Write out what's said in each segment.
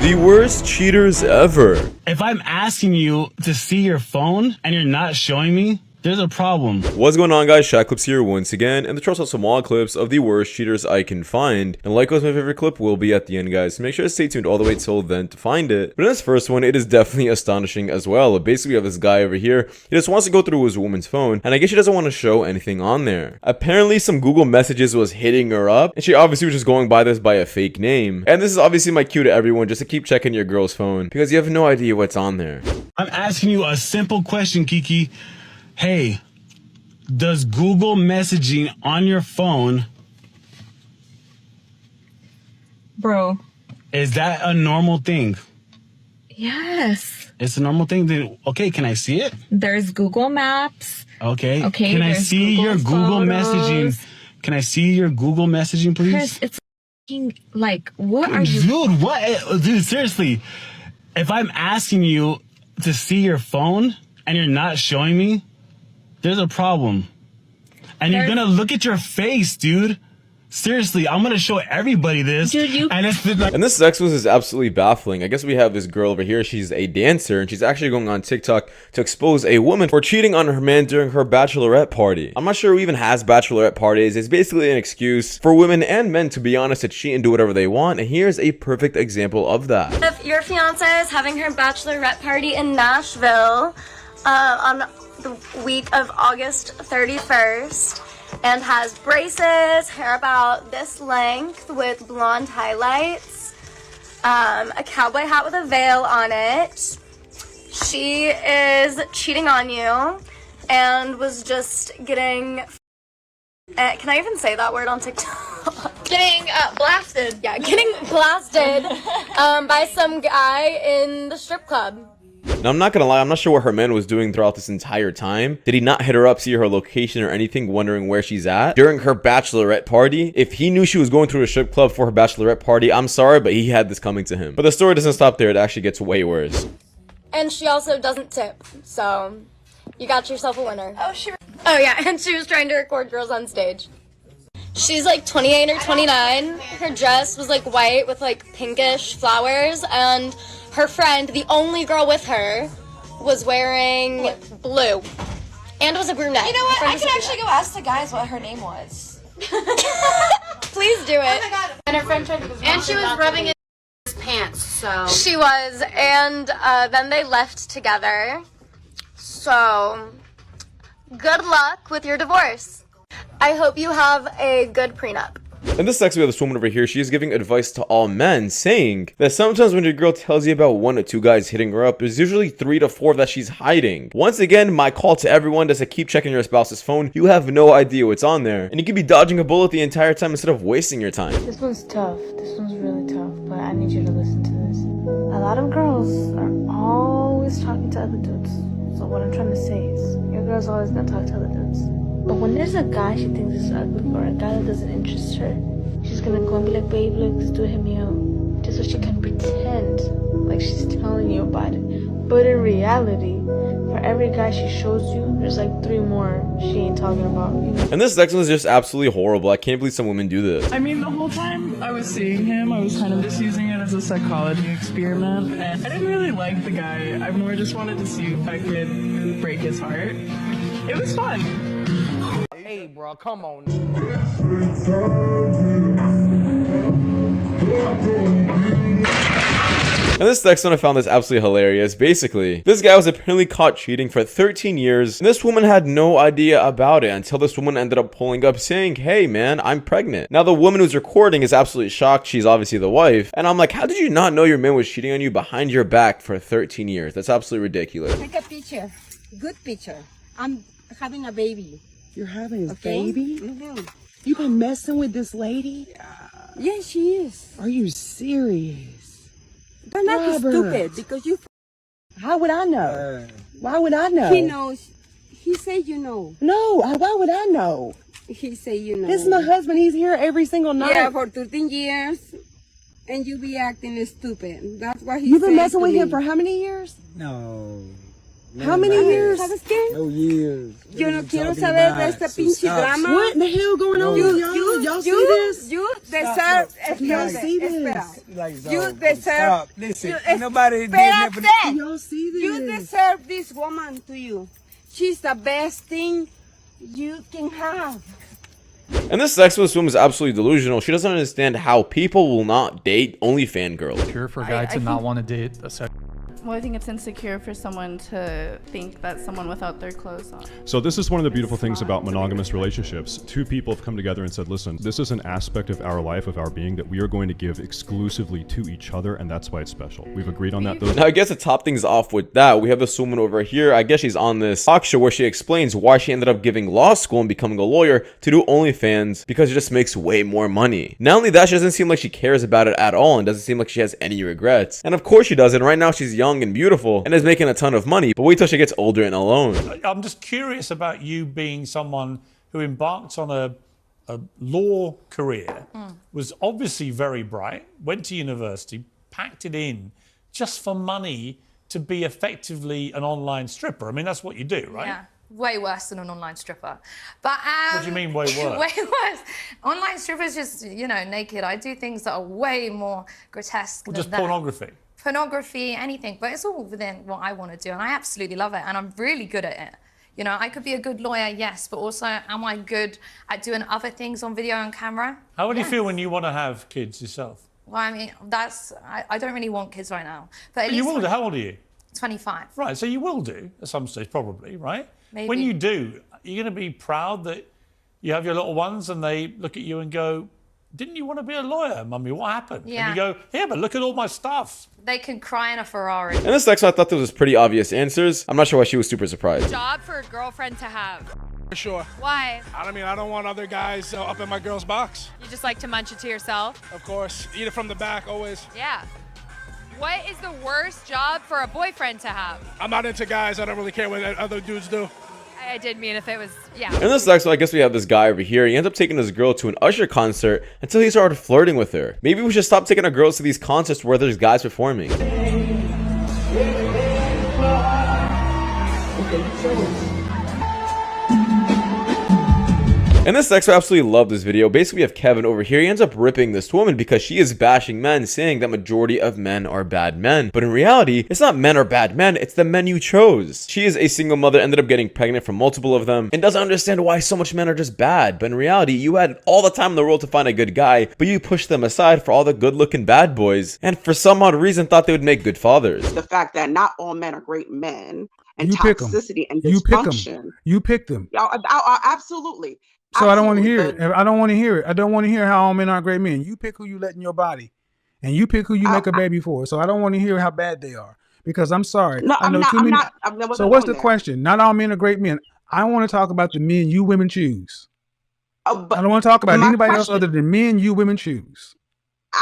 The worst cheaters ever. If I'm asking you to see your phone and you're not showing me, there's a problem. What's going on, guys? Shak-Clips here once again, and the trust of some more clips of the worst cheaters I can find. And like always, my favorite clip will be at the end, guys. So make sure to stay tuned all the way till then to find it. But in this first one, it is definitely astonishing as well. Basically, we have this guy over here. He just wants to go through his woman's phone, and I guess she doesn't want to show anything on there. Apparently, some Google messages was hitting her up, and she obviously was just going by this by a fake name. And this is obviously my cue to everyone, just to keep checking your girl's phone, because you have no idea what's on there. I'm asking you a simple question, Kiki. Hey, does Google messaging on your phone, bro, is that a normal thing? Yes. It's a normal thing. Then okay, can I see it? There's Google Maps. Okay. Okay. Can I see your Google messaging? Can I see your Google messaging, please? Chris, it's like, what are you? Dude, what? Dude, seriously. If I'm asking you to see your phone and you're not showing me, there's a problem. And you're gonna look at your face, dude. Seriously, I'm gonna show everybody this. Dude, and this sex was is absolutely baffling. I guess we have this girl over here. She's a dancer, and she's actually going on TikTok to expose a woman for cheating on her man during her bachelorette party. I'm not sure who even has bachelorette parties. It's basically an excuse for women and men, to be honest, to cheat and do whatever they want. And here's a perfect example of that. If your fiance is having her bachelorette party in Nashville on the week of August 31st, and has braces, hair about this length with blonde highlights, a cowboy hat with a veil on it. She is cheating on you and was just getting, can I even say that word on TikTok? Getting blasted. Yeah, getting blasted by some guy in the strip club. Now, I'm not gonna lie, I'm not sure what her man was doing throughout this entire time. Did he not hit her up, see her location or anything, wondering where she's at during her bachelorette party? If he knew she was going through a strip club for her bachelorette party, I'm sorry, but he had this coming to him. But the story doesn't stop there, it actually gets way worse. And she also doesn't tip, so you got yourself a winner. Oh yeah, and she was trying to record girls on stage. She's like 28 or 29. Her dress was like white with like pinkish flowers, and her friend, the only girl with her, was wearing blue and was a brunette. You know what? I can actually go ask the guys what her name was. Please do it. Oh my god. And her friend tried to. And she was rubbing it in his pants, so. She was, and then they left together. So, good luck with your divorce. I hope you have a good prenup. In this section, we have this woman over here. She is giving advice to all men, saying that sometimes when your girl tells you about 1 or 2 guys hitting her up, there's usually 3 to 4 that she's hiding. Once again, my call to everyone is to keep checking your spouse's phone. You have no idea what's on there, and you could be dodging a bullet the entire time instead of wasting your time. This one's tough. This one's really tough, but I need you to listen to this. A lot of girls are always talking to other dudes. So what I'm trying to say is, your girl's always gonna talk to other dudes. But when there's a guy she thinks is ugly, or a guy that doesn't interest her, she's gonna go and be like, babe, look, this dude hit me up. Just so she can pretend like she's telling you about it. But in reality, for every guy she shows you, there's like 3 more she ain't talking about. You know? And this section is just absolutely horrible. I can't believe some women do this. I mean, the whole time I was seeing him, I was kind of just using it as a psychology experiment. And I didn't really like the guy. I more just wanted to see if I could break his heart. It was fun. Hey, bro, come on. And this next one, I found this absolutely hilarious. Basically, this guy was apparently caught cheating for 13 years, and this woman had no idea about it until this woman ended up pulling up saying, hey man, I'm pregnant. Now the woman who's recording is absolutely shocked. She's obviously the wife, and I'm like, how did you not know your man was cheating on you behind your back for 13 years? That's absolutely ridiculous. Take a picture, good picture. I'm having a baby. You're having a baby? You've been messing with this lady? Yes, she is. Are you serious? But not stupid, because you. How would I know? Why would I know? He knows. He said you know. No, why would I know? He said you know. This is my husband. He's here every single night. Yeah, for 13 years. And you be acting stupid. That's why he You've been said messing to with me. him for how many years? No. How many years? ¿Sabes qué? No years. Yo no quiero saber de este pinche drama. What the hell going on? Y'all see this? You deserve. Y'all see this? Like, You so, deserve. stop. Listen, you- ain't nobody did Espérate. nothing. Y'all see this? You deserve this woman to you. She's the best thing you can have. And this sexless woman is absolutely delusional. She doesn't understand how people will not date OnlyFans girls. Pure for a guy to not want to date a sex. Well, I think it's insecure for someone to think that someone without their clothes on. So this is one of the beautiful things about monogamous relationships. Two people have come together and said, listen, this is an aspect of our life, of our being, that we are going to give exclusively to each other, and that's why it's special. We've agreed on that. Now, I guess to top things off with that, we have this woman over here. I guess she's on this talk show where she explains why she ended up giving law school and becoming a lawyer to do OnlyFans, because it just makes way more money. Not only that, she doesn't seem like she cares about it at all and doesn't seem like she has any regrets. And of course she doesn't. Right now she's young and beautiful and is making a ton of money, but wait till she gets older and alone. I'm just curious about you being someone who embarked on a law career, was obviously very bright, went to university, packed it in just for money to be effectively an online stripper. I mean, that's what you do, right? Yeah, way worse than an online stripper. But What do you mean way worse? way worse. Online strippers just, you know, naked. I do things that are way more grotesque Well, than just that. pornography. Anything, but it's all within what I want to do, and I absolutely love it, and I'm really good at it. You know, I could be a good lawyer, yes, but also am I good at doing other things on video and camera? How would you Yes. feel when you want to have kids yourself? Well, I mean, I don't really want kids right now. But at You least will do. How old are you? 25. Right, so you will do at some stage, probably, right? Maybe. When you do, you're going to be proud that you have your little ones and they look at you and go, didn't you want to be a lawyer, Mummy? What happened? Yeah. And you go, yeah, but look at all my stuff. They can cry in a Ferrari. And this next one, I thought there was pretty obvious answers. I'm not sure why she was super surprised. Job for a girlfriend to have. For sure. Why? I mean, I don't want other guys up in my girl's box. You just like to munch it to yourself? Of course. Eat it from the back, always. Yeah. What is the worst job for a boyfriend to have? I'm not into guys. I don't really care what other dudes do. I did mean if it was, yeah. And this next one, I guess we have this guy over here. He ends up taking his girl to an Usher concert until he started flirting with her. Maybe we should stop taking our girls to these concerts where there's guys performing. And this next, I absolutely love this video. Basically, we have Kevin over here. He ends up ripping this woman because she is bashing men, saying that majority of men are bad men. But in reality, it's not men are bad men, it's the men you chose. She is a single mother, ended up getting pregnant from multiple of them, and doesn't understand why so much men are just bad. But in reality, you had all the time in the world to find a good guy, but you pushed them aside for all the good-looking bad boys, and for some odd reason thought they would make good fathers. The fact that not all men are great men, and You pick 'em. toxicity and You pick 'em. dysfunction. You pick them. Absolutely. So I don't want to hear it. I don't want to hear it. I don't want to hear how all men aren't great men. You pick who you let in your body, and you pick who you make a baby for. So I don't want to hear how bad they are, because I'm sorry. No, I know I'm not. too I'm many. not. I wasn't So what's the going there. question? Not all men are great men. I want to talk about the men you women choose. I don't want to talk about my anybody else question- other than men you women choose.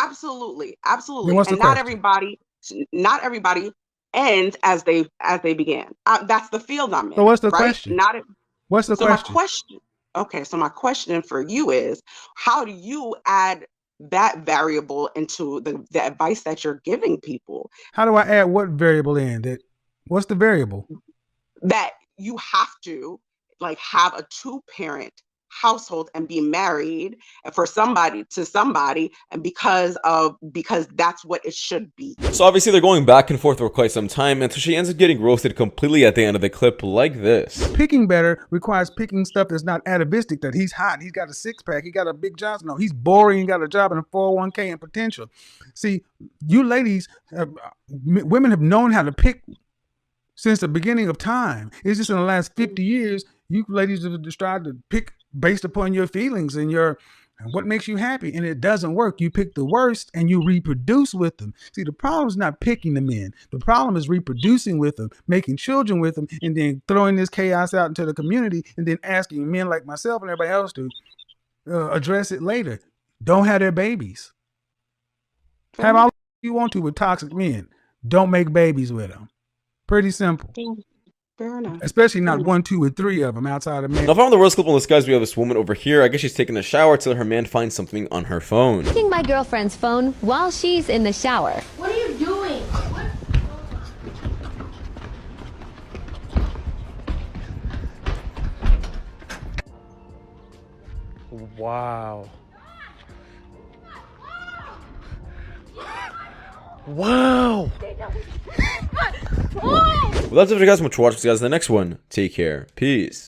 Absolutely, absolutely. Then what's the And not question? everybody ends as they began. That's the field I'm in. So what's the right? question? What's the so question? My question. Okay, so my question for you is, how do you add that variable into the advice that you're giving people? How do I add what variable in? What's the variable? That you have to have a 2-parent household and be married for somebody to somebody, and because that's what it should be. So obviously they're going back and forth for quite some time until she ends up getting roasted completely at the end of the clip like this. Picking better requires picking stuff that's not atavistic, that he's hot, he's got a six-pack, he got a big job. No, he's boring, he got a job and a 401k and potential. See, you ladies, women have known how to pick since the beginning of time. It's just in the last 50 years, you ladies have tried to pick based upon your feelings and what makes you happy, and it doesn't work. You pick the worst and you reproduce with them. See, the problem is not picking the men. The problem is reproducing with them, making children with them, and then throwing this chaos out into the community, and then asking men like myself and everybody else to address it later. Don't have their babies. Have all you want to with toxic men. Don't make babies with them. Pretty simple. Fair enough. Especially not 1, 2, or 3 of them outside of men. Now, following the worst clip on this, guys, we have this woman over here. I guess she's taking a shower till her man finds something on her phone. Checking my girlfriend's phone while she's in the shower. What are you doing? Wow. Wow. Well, that's it for you guys. So much for watching, guys. The next one. Take care. Peace.